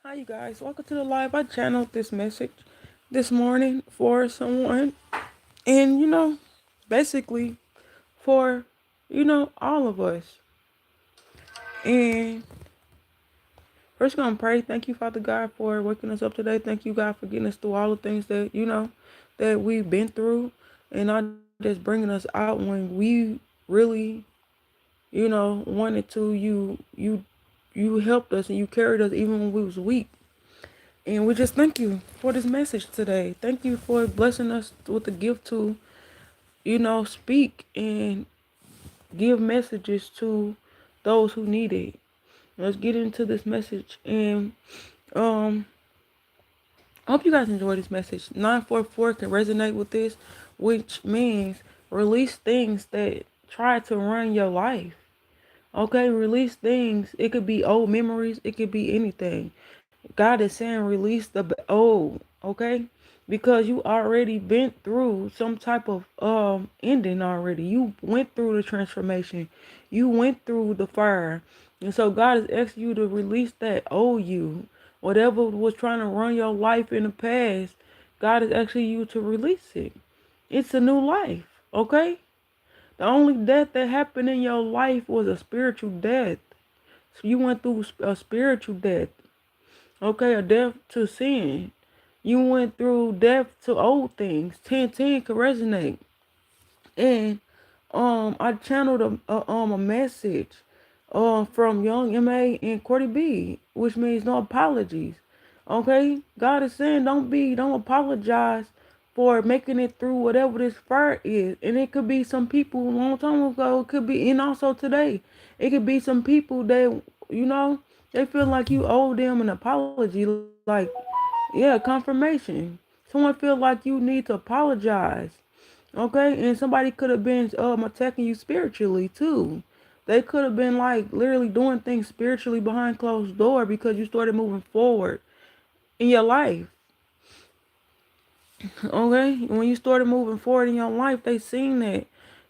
Hi, you guys. Welcome to the live. I channeled this message this morning for someone, and basically for all of us. And first, gonna pray. Thank you, Father God, for waking us up today. Thank you, God, for getting us through all the things that that we've been through, and not just bringing us out when we really wanted to. You helped us and you carried us even when we was weak. And we just thank you for this message today. Thank you for blessing us with the gift to, speak and give messages to those who need it. Let's get into this message. And um I hope you guys enjoy this message. 944 can resonate with this, which means release things that try to run your life. Okay, release things. It could be old memories, it could be anything. God is saying release the old, okay? Because you already been through some type of ending already. You went through the transformation. You went through the fire. And so God is asking you to release that old you. Whatever was trying to run your life in the past, God is asking you to release it. It's a new life, okay? The only death that happened in your life was a spiritual death. So you went through a spiritual death. Okay, a death to sin. You went through death to old things. 1010 could resonate. And I channeled a message from Young MA and Cordy B, which means no apologies. Okay? God is saying don't apologize for making it through whatever this fire is. And it could be some people a long time ago, it could be, and also today. It could be some people that, they feel like you owe them an apology, like, yeah, confirmation. Someone feel like you need to apologize. Okay, and somebody could have been attacking you spiritually too. They could have been like literally doing things spiritually behind closed door because you started moving forward in your life. Okay, when you started moving forward in your life, they seen that,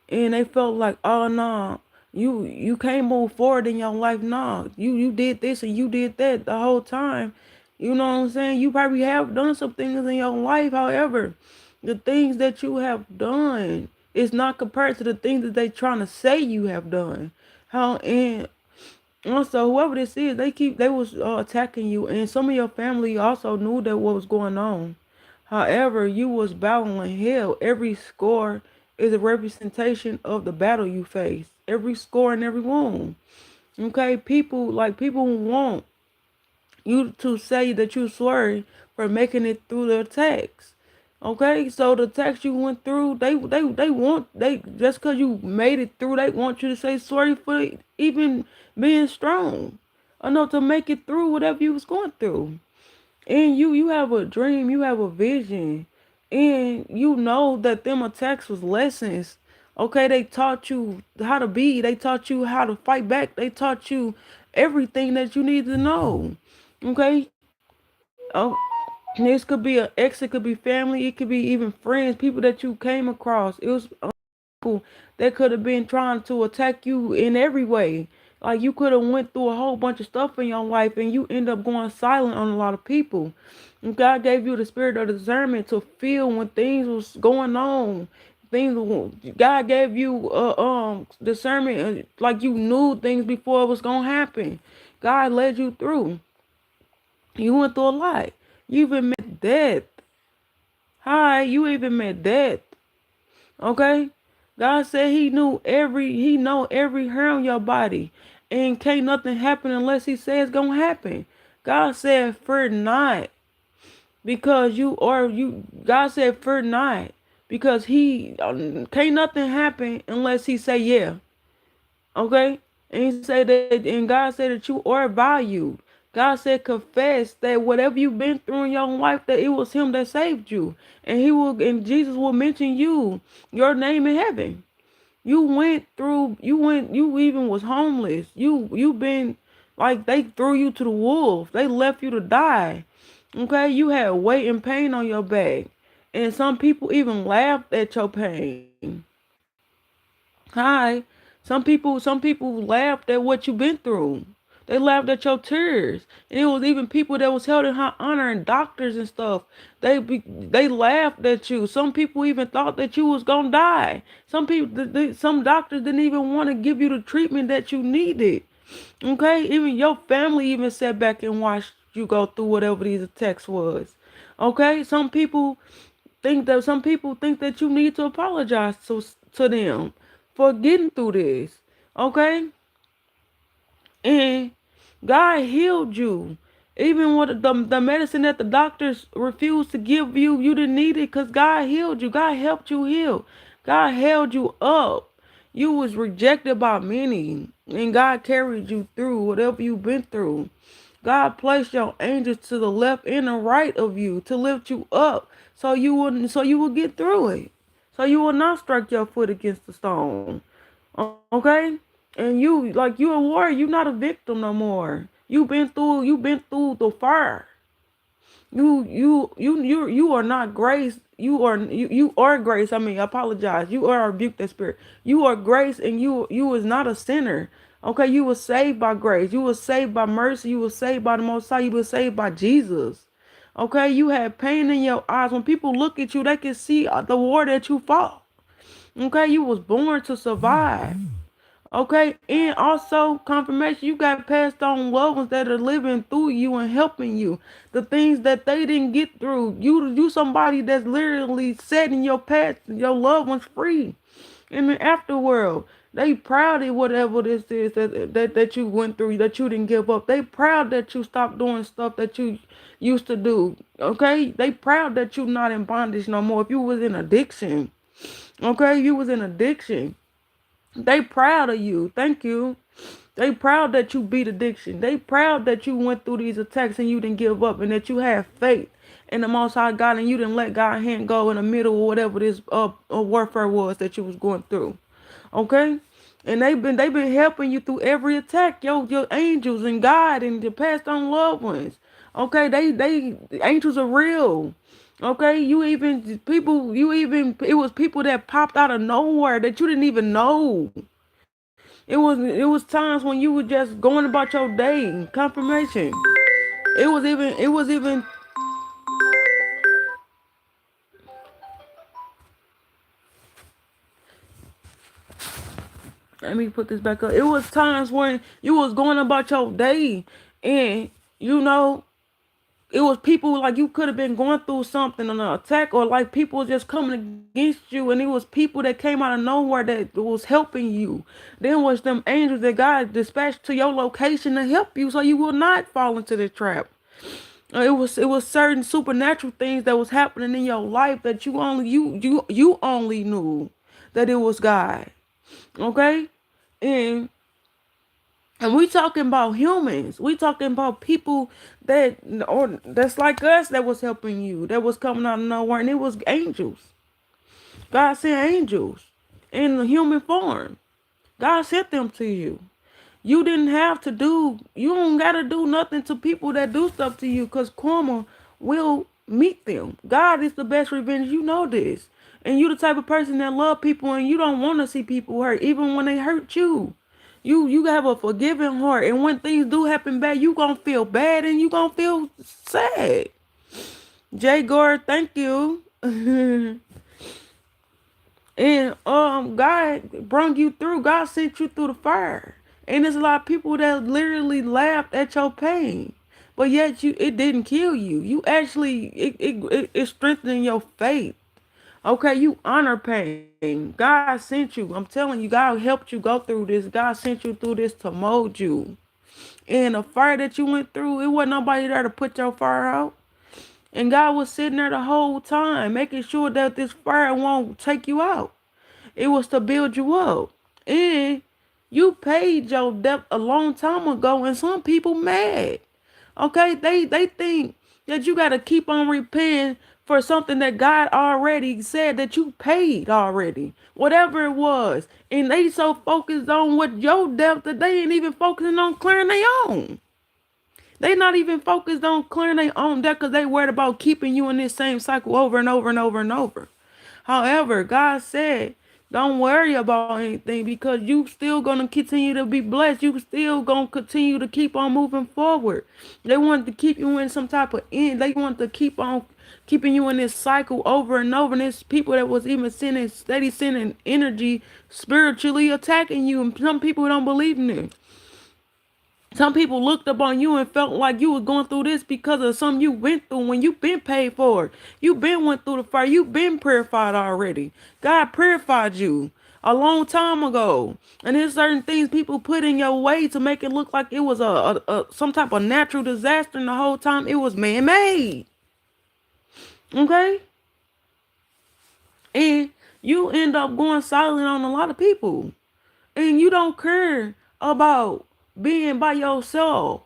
and they felt like, oh no, you can't move forward in your life. No, you did this and you did that the whole time. You know what I'm saying? You probably have done some things in your life. However, the things that you have done is not compared to the things that they trying to say you have done. How and also whoever this is, they was attacking you, and some of your family also knew that what was going on. However, you was battling hell. Every score is a representation of the battle you face. Every score and every wound. Okay, people want you to say that you're sorry for making it through the attacks. Okay, so the attacks you went through, they just cause you made it through, they want you to say sorry for even being strong. I know to make it through whatever you was going through. And you have a dream, you have a vision, and you know that them attacks was lessons. Okay, they taught you how to be, they taught you how to fight back, they taught you everything that you need to know. Okay, oh, this could be an ex, it could be family, it could be even friends, people that you came across. It was people that could have been trying to attack you in every way. Like you could have went through a whole bunch of stuff in your life and you end up going silent on a lot of people. And God gave you the spirit of discernment to feel when things was going on. God gave you discernment, like you knew things before it was gonna happen. God led you through. You went through a lot. You even met death. Hi, you even met death. Okay? God said he know every hair on your body. And can't nothing happen unless he says it's gonna happen. God said fear not. Because God said fear not. Because he can't nothing happen unless he say yeah. Okay? And he said that, and God said that you are valued. God said confess that whatever you've been through in your life, that it was him that saved you. And Jesus will mention your name in heaven. You even was homeless. You been like they threw you to the wolves. They left you to die. Okay, you had weight and pain on your back. And some people even laughed at your pain. Hi. Some people laughed at what you've been through. They laughed at your tears. And it was even people that was held in high honor and doctors and stuff. They laughed at you. Some people even thought that you was gonna die. Some people, some doctors didn't even want to give you the treatment that you needed. Okay, even your family even sat back and watched you go through whatever these attacks was. Okay, some people think that you need to apologize to them for getting through this. Okay, and God healed you. Even with the medicine that the doctors refused to give you, you didn't need it because God healed you. God helped you heal. God held you up. You was rejected by many, and God carried you through whatever you've been through. God placed your angels to the left and the right of you to lift you up, so you will get through it. So you will not strike your foot against the stone. Okay? And you a warrior, you not a victim no more. You've been through the fire. You are not grace. You are grace. I mean, I apologize. You are rebuke that spirit. You are grace, and you is not a sinner. Okay, you were saved by grace. You were saved by mercy. You were saved by the Most High. You were saved by Jesus. Okay, you had pain in your eyes. When people look at you, they can see the war that you fought. Okay, you was born to survive. Okay, and also confirmation, you got passed on loved ones that are living through you and helping you. The things that they didn't get through. You somebody that's literally setting your past, your loved ones free in the afterworld. They proud of whatever this is that you went through, that you didn't give up. They proud that you stopped doing stuff that you used to do. Okay? They proud that you not in bondage no more. If you was in addiction. Okay, you was in addiction. They proud of you. Thank you. They proud that you beat addiction. They proud that you went through these attacks and you didn't give up and that you have faith in the Most High God and you didn't let God's hand go in the middle of whatever this warfare was that you was going through. Okay? And they've been helping you through every attack. Your angels and God and your past on loved ones. Okay, they angels are real. Okay, it was people that popped out of nowhere that you didn't even know. It was times when you were just going about your day. Confirmation. It was even let me put this back up. It was times when you was going about your day and you know it was people like you could have been going through something on an attack or like people just coming against you and it was people that came out of nowhere that was helping you. Then was them angels that God dispatched to your location to help you so you will not fall into the trap. It was certain supernatural things that was happening in your life that you only knew that it was God. Okay? And we talking about humans. We talking about people that's like us that was helping you, that was coming out of nowhere, and it was angels. God sent angels in the human form. God sent them to you. You don't gotta do nothing to people that do stuff to you because karma will meet them. God is the best revenge. You know this. And you the type of person that love people and you don't want to see people hurt, even when they hurt you. You have a forgiving heart. And when things do happen bad, you gonna feel bad and you gonna feel sad. Jay Gore, thank you. And God brung you through. God sent you through the fire. And there's a lot of people that literally laughed at your pain. But yet it didn't kill you. You actually it strengthened your faith. Okay, you honor pain. God sent you. I'm telling you, God helped you go through this. God sent you through this to mold you. And the fire that you went through, it wasn't nobody there to put your fire out. And God was sitting there the whole time, making sure that this fire won't take you out. It was to build you up. And you paid your debt a long time ago, and some people mad. Okay, they think that you got to keep on repaying for something that God already said that you paid already, whatever it was. And they so focused on what your debt that they ain't even focusing on clearing their own. They not even focused on clearing their own debt because they worried about keeping you in this same cycle over and over and over and over. However, God said Don't worry about anything because you still gonna continue to be blessed. You still gonna continue to keep on moving forward. They want to keep you in some type of end. They want to keep on keeping you in this cycle over and over. And there's people that was even sending steady sending energy spiritually attacking you. And some people don't believe in it. Some people looked up on you and felt like you were going through this because of something you went through when you been paid for it. You been went through the fire. You been purified already. God purified you a long time ago. And there's certain things people put in your way to make it look like it was a some type of natural disaster, and the whole time it was man-made. Okay? And you end up going silent on a lot of people. And you don't care about being by yourself.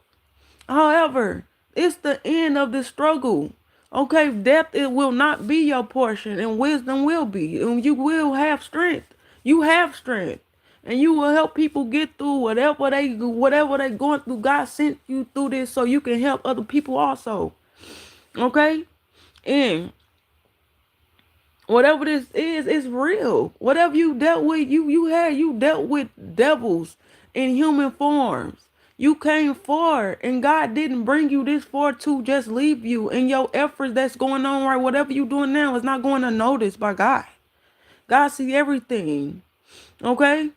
However, it's the end of the struggle. Okay, death it will not be your portion, and wisdom will be, and you will have strength. You have strength, and you will help people get through whatever they going through. God sent you through this so you can help other people also. Okay, and whatever this is, it's real. Whatever you dealt with, you dealt with devils in human forms. You came forward, and God didn't bring you this far to just leave you. And your efforts that's going on right, whatever you doing now is not going unnoticed by God. God see everything. Okay?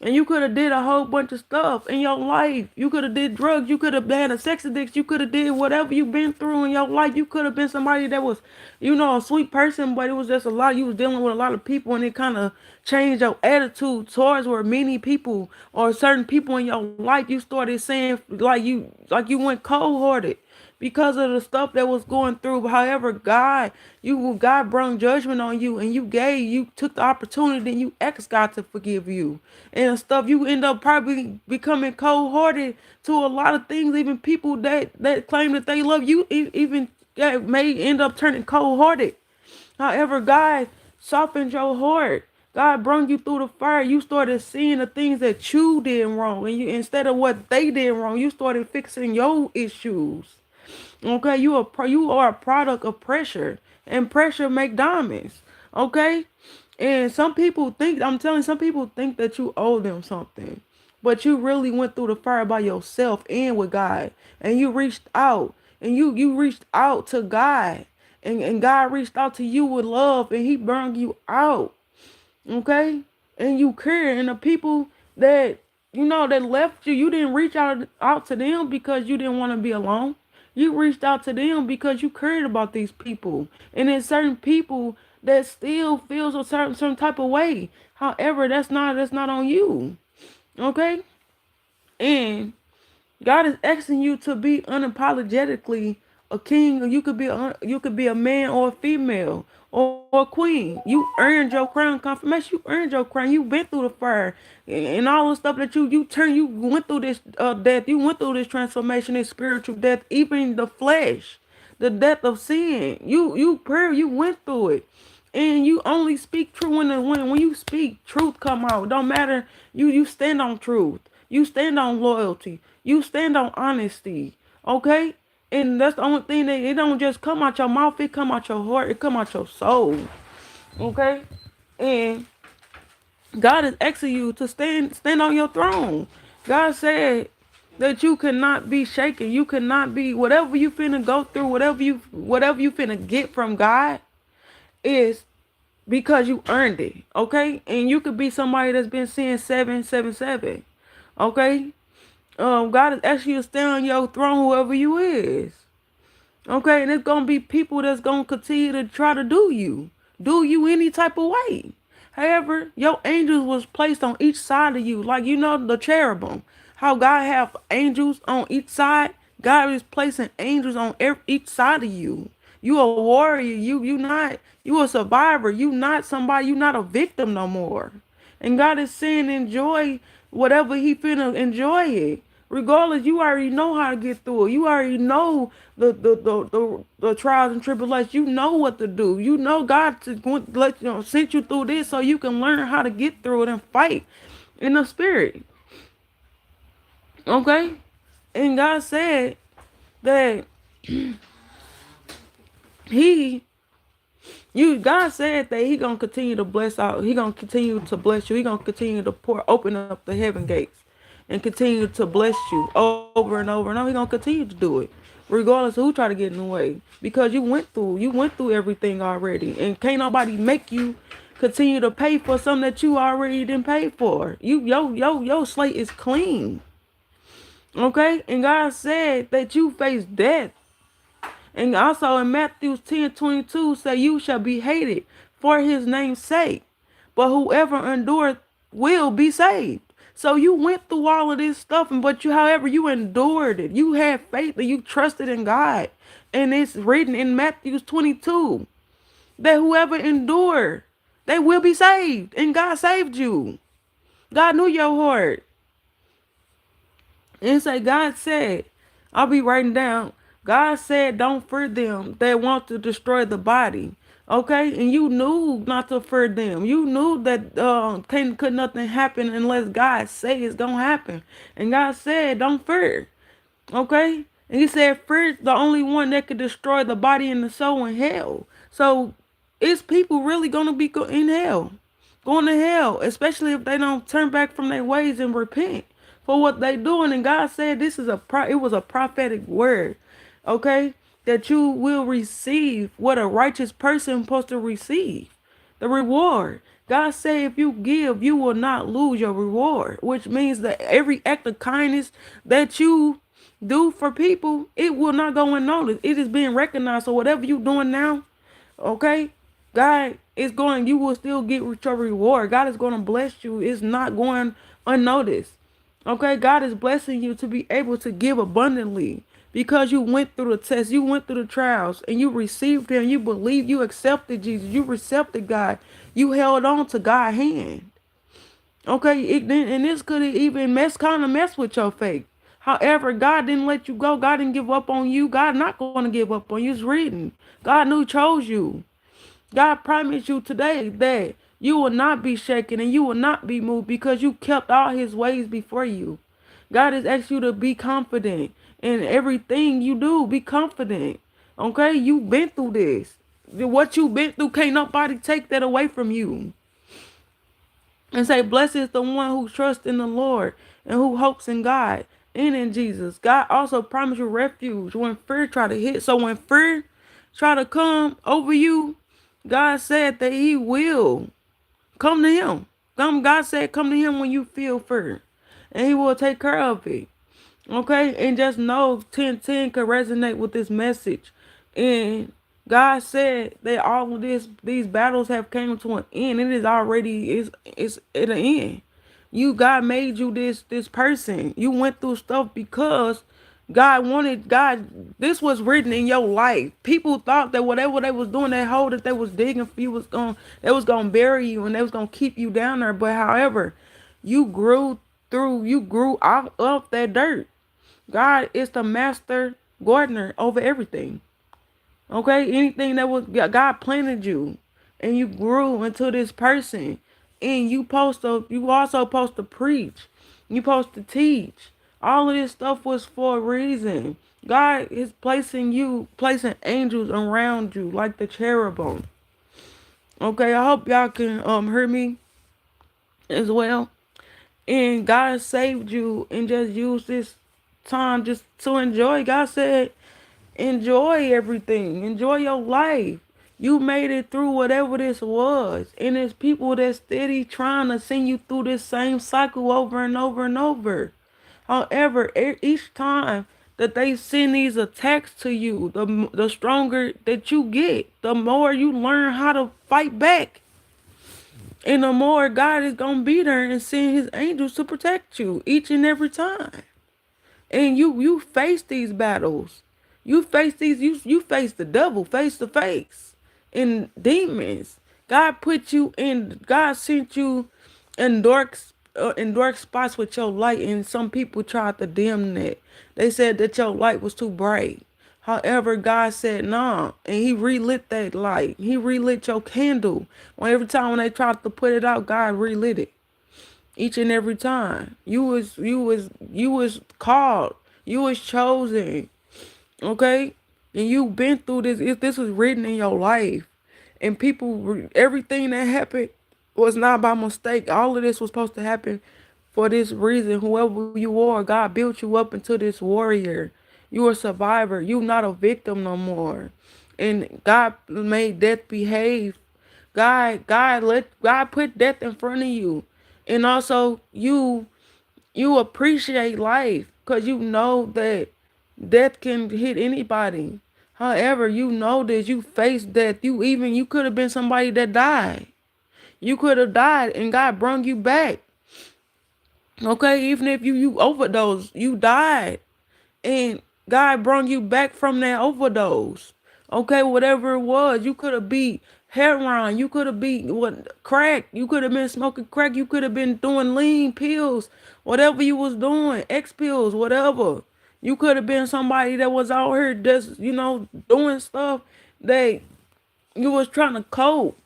And you could have did a whole bunch of stuff in your life. You could have did drugs. You could have had a sex addiction. You could have did whatever you've been through in your life. You could have been somebody that was, a sweet person, but it was just a lot. You was dealing with a lot of people, and it kind of changed your attitude towards where many people or certain people in your life. You started saying like you went cold-hearted because of the stuff that was going through. However, God brought judgment on you, and you took the opportunity and you asked God to forgive you and stuff. You end up probably becoming cold hearted to a lot of things. Even people that claim that they love you, even may end up turning cold hearted. However, God softened your heart. God brought you through the fire. You started seeing the things that you did wrong, and you, instead of what they did wrong, you started fixing your issues. Okay, you are a product of pressure, and pressure make diamonds. Okay, and some people think some people think that you owe them something, but you really went through the fire by yourself and with God, and you reached out, and you reached out to God, and God reached out to you with love, and He brought you out. Okay, and you care, and the people that that left you, you didn't reach out to them because you didn't want to be alone. You reached out to them because you cared about these people, and there's certain people that still feels a certain type of way. However, that's not on you. Okay, and God is asking you to be unapologetically a king, or you could be a man or a female or a queen. You earned your crown confirmation. You earned your crown. You've been through the fire and all the stuff that you went through this death. You went through this transformation, this spiritual death, even the flesh, the death of sin. You went through it. And you only speak true when you speak, truth come out. Don't matter. You stand on truth. You stand on loyalty. You stand on honesty. Okay? And that's the only thing that it don't just come out your mouth, it come out your heart, it come out your soul. Okay? And God is asking you to stand on your throne. God said that you cannot be shaken. You cannot be whatever you finna go through, whatever you finna get from God is because you earned it. Okay? And you could be somebody that's been seeing 777. Okay? God is asking you to stand on your throne, whoever you is. Okay, and it's gonna be people that's gonna continue to try to do you any type of way. However, your angels was placed on each side of you, like the cherubim. How God have angels on each side, God is placing angels on each side of you. You a warrior. You a survivor. You not somebody. You not a victim no more. And God is saying enjoy whatever He finna enjoy it. Regardless, you already know how to get through it. You already know the trials and tribulations. You know what to do. You know God to sent you through this so you can learn how to get through it and fight in the spirit. Okay? And God said that He God said that He gonna continue to bless out. He gonna continue to bless you. He gonna continue to open up the heaven gates, and continue to bless you over and over and over. He gonna continue to do it, regardless of who try to get in the way, because you went through everything already, and can't nobody make you continue to pay for something that you already didn't pay for. Your slate is clean. Okay, and God said that you face death. And also in Matthew 10:22 say, you shall be hated for his name's sake, but whoever endureth will be saved. So you went through all of this stuff, but however, you endured it. You had faith and you trusted in God. And it's written in Matthew 22 that whoever endured, they will be saved. And God saved you. God knew your heart. And say, God said, I'll be writing down, God said, don't fear them that want to destroy the body. Okay? And you knew not to fear them. You knew that could nothing happen unless God say it's going to happen. And God said, don't fear. Okay? And He said, fear the only one that could destroy the body and the soul in hell. So, is people really going to be in hell? Going to hell, especially if they don't turn back from their ways and repent for what they doing. And God said this is it was a prophetic word, okay, that you will receive what a righteous person is supposed to receive, the reward. God said if you give, you will not lose your reward, which means that every act of kindness that you do for people, it will not go unnoticed. It is being recognized. So whatever you doing now, okay, God is going, you will still get your reward. God is going to bless you. It's not going unnoticed. Okay, God is blessing you to be able to give abundantly because you went through the test, you went through the trials, and you received Him. You believed, you accepted Jesus, you accepted God, you held on to God's hand. Okay, and this could even mess with your faith. However, God didn't let you go. God didn't give up on you. God not going to give up on you. It's written. God knew chose you. God promised you today that you will not be shaken and you will not be moved because you kept all His ways before you. God has asked you to be confident in everything you do. Be confident. Okay? You've been through this. What you've been through, can't nobody take that away from you. And say, blessed is the one who trusts in the Lord and who hopes in God and in Jesus. God also promised you refuge when fear try to hit. So when fear try to come over you, God said that He will come to Him. God said come to Him when you feel fear. And He will take care of it. Okay? And just know 10:10 could resonate with this message. And God said that all of these battles have came to an end. It is already it's at an end. God made you this person. You went through stuff because this was written in your life. People thought that whatever they was doing, that hole that they was digging for you they was gonna bury you and they was gonna keep you down there. But however, you grew out of that dirt. God is the master gardener over everything. Okay, anything that was God planted you, and you grew into this person, and you also supposed to preach, you supposed to teach. All of this stuff was for a reason. God is placing angels around you like the cherubim. Okay, I hope y'all can hear me as well. And God saved you and just use this time just to enjoy. God said, enjoy everything. Enjoy your life. You made it through whatever this was. And there's people that steady trying to send you through this same cycle over and over and over. However, each time that they send these attacks to you, the stronger that you get, the more you learn how to fight back. And the more God is going to be there and send His angels to protect you each and every time. And you face these battles. You face you face the devil face to face and demons. God sent you in dark spots with your light, and some people tried to dim that. They said that your light was too bright. However, God said no, and He relit that light. He relit your candle. Every time when they tried to put it out, God relit it. Each and every time. You was called. You was chosen. Okay? And you've been through this. This was written in your life. And people, everything that happened was not by mistake. All of this was supposed to happen for this reason. Whoever you are, God built you up into this warrior. You a survivor. You not a victim no more. And God made death behave. God put death in front of you. And also you appreciate life because you know that death can hit anybody. However, you know that you faced death. You could have been somebody that died. You could have died and God brung you back. Okay, even if you overdosed, you died. And God brought you back from that overdose. Okay, whatever it was, you could have beat heroin, you could have beat what crack, you could have been smoking crack, you could have been doing lean pills, whatever you was doing, X pills, whatever. You could have been somebody that was out here just, doing stuff that you was trying to cope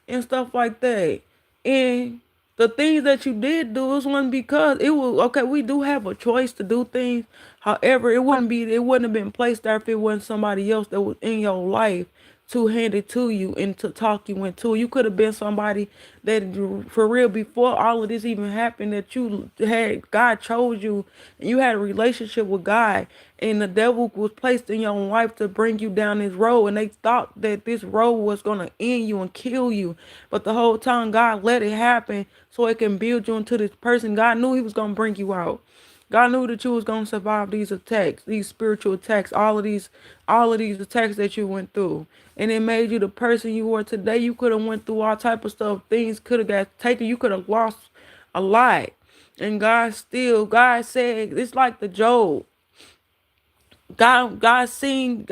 and stuff like that. And the things that you did do was one because it was okay. We do have a choice to do things. However, it wouldn't have been placed there if it wasn't somebody else that was in your life to hand it to you and to talk you into. You could have been somebody that for real before all of this even happened that you had God chose you and you had a relationship with God and the devil was placed in your life to bring you down this road and they thought that this road was gonna end you and kill you. But the whole time God let it happen so it can build you into this person. God knew he was gonna bring you out. God knew that you was gonna survive these attacks, these spiritual attacks, all of these attacks that you went through. And it made you the person you were today. You could have went through all type of stuff. Things could have got taken. You could have lost a lot. And God said, it's like the Job. God seen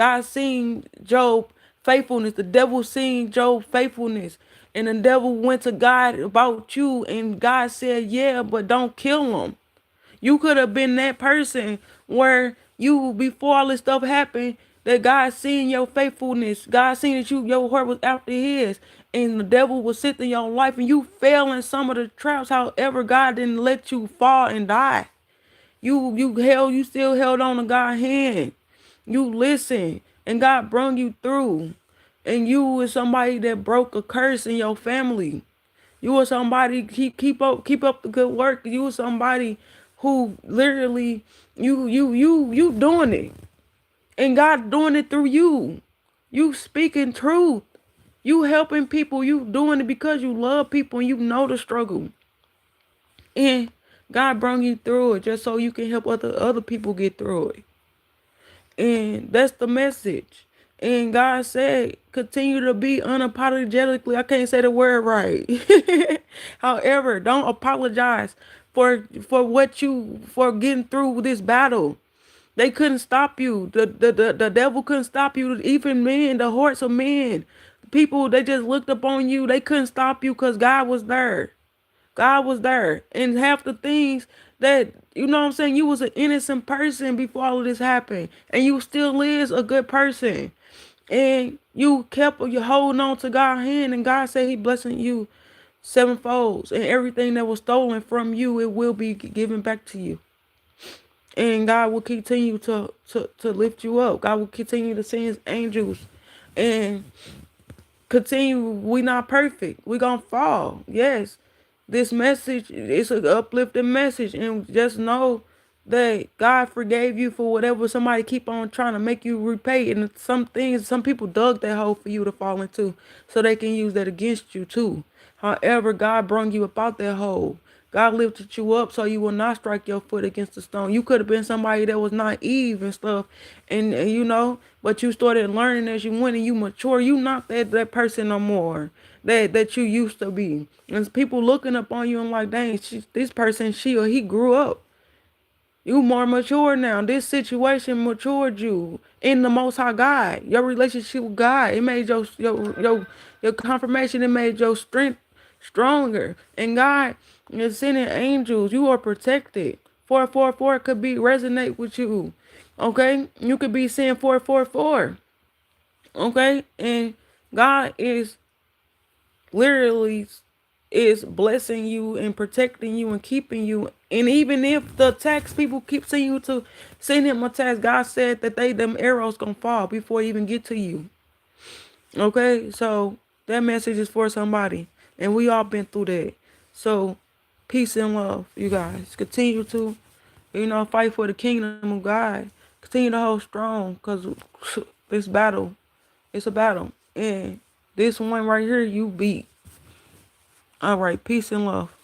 Job faithfulness. The devil seen Job faithfulness. And the devil went to God about you. And God said, yeah, but don't kill him. You could have been that person where you, before all this stuff happened, that God seen your faithfulness. God seen that your heart was after his. And the devil was sitting in your life and you fell in some of the traps. However, God didn't let you fall and die. You still held on to God's hand. You listened and God brought you through. And you was somebody that broke a curse in your family. You were somebody keep up the good work. You were somebody who literally you doing it. And God doing it through you. You speaking truth. You helping people. You doing it because you love people and you know the struggle. And God brought you through it just so you can help other people get through it. And that's the message. And God said, continue to be unapologetically. I can't say the word right. However, don't apologize for getting through this battle. They couldn't stop you. The devil couldn't stop you. Even men, the hearts of men, people, they just looked up on you. They couldn't stop you because God was there. God was there. And half the things that, you know what I'm saying, you was an innocent person before all of this happened. And you still is a good person. And you kept you holding on to God's hand. And God said he blessing you sevenfold. And everything that was stolen from you, it will be given back to you. And God will continue to lift you up. God will continue to send his angels. And continue. We not perfect. We gonna fall. Yes. This message is an uplifting message. And just know that God forgave you for whatever somebody keep on trying to make you repay. And some things, some people dug that hole for you to fall into so they can use that against you too. However, God brought you up out that hole. God lifted you up so you will not strike your foot against the stone. You could have been somebody that was naive and stuff. And but you started learning as you went and you mature. You not that person no more that you used to be. And people looking up on you and like, dang, this person, she or he grew up. You more mature now. This situation matured you in the Most High God. Your relationship with God, it made your confirmation. It made your strength stronger. And God is sending angels. You are protected. 444 could be resonate with you. Okay, you could be saying 444. Okay, and God is literally is blessing you and protecting you and keeping you. And even if the attacks, people keep saying you to send him attacks, God said that them arrows gonna fall before they even get to you. Okay, so That message is for somebody. And we all been through that. So peace and love, you guys. Continue to, fight for the kingdom of God. Continue to hold strong, because this battle, it's a battle. And this one right here, you beat. All right, peace and love.